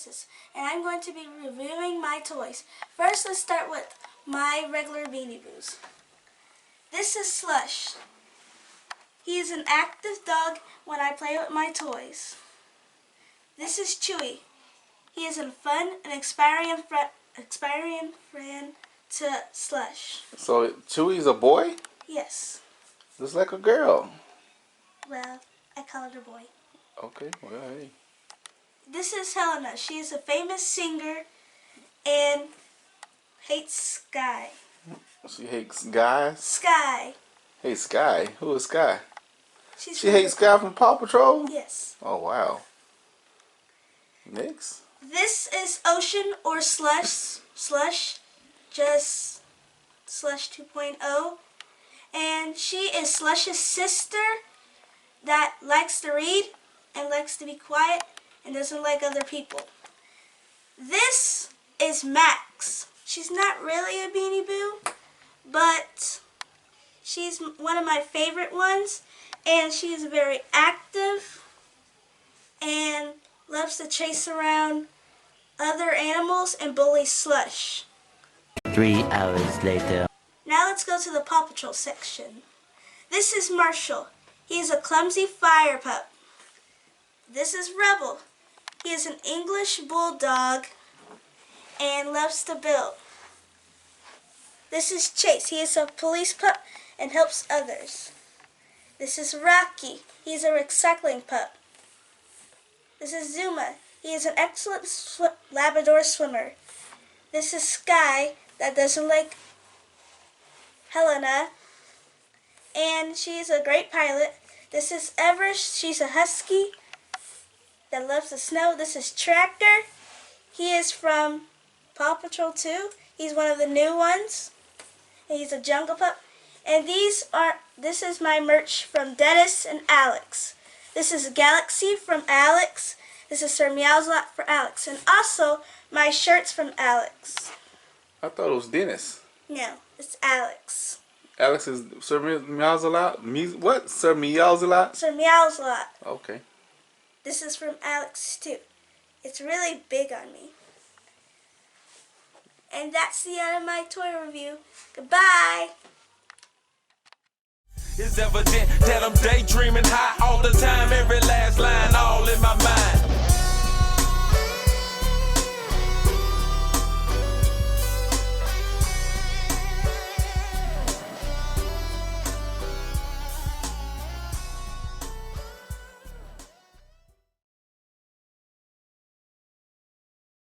Genesis, and I'm going to be reviewing my toys. First, let's start with my regular Beanie Boos. This is Slush. He is an active dog when I play with my toys. This is Chewy. He is a fun and inspiring friend to Slush. So Chewy's a boy? Yes. Looks like a girl. Well, I call her a boy. Okay, well, hey. This is Helena. She is a famous singer and hates Sky. She hates guys? Sky. Hey, Sky. Who is Sky? She hates Sky from Paw Patrol? Yes. Oh, wow. Next. This is Ocean or Slush. Just Slush 2.0. And she is Slush's sister that likes to read and likes to be quiet and doesn't like other people. This is Max. She's not really a Beanie Boo, but she's one of my favorite ones, and she is very active and loves to chase around other animals and bully Slush. 3 hours later. Now let's go to the Paw Patrol section. This is Marshall. He is a clumsy fire pup. This is Rebel. He is an English bulldog and loves to build. This is Chase. He is a police pup and helps others. This is Rocky. He is a recycling pup. This is Zuma. He is an excellent Labrador swimmer. This is Sky that doesn't like Helena, and she is a great pilot. This is Everest. She's a husky that loves the snow. This is Tractor. He is from Paw Patrol 2. He's one of the new ones. And he's a jungle pup. And this is my merch from Dennis and Alex. This is Galaxy from Alex. This is Sir Meowslot for Alex. And also my shirts from Alex. I thought it was Dennis. No, it's Alex. Alex is Sir Meowslot? What? Sir Meowslot? Sir Meowslot. Okay. This is from Alex too. It's really big on me. And that's the end of my toy review. Goodbye. It's evident that I'm daydreaming high all the time, every last line all in my mind.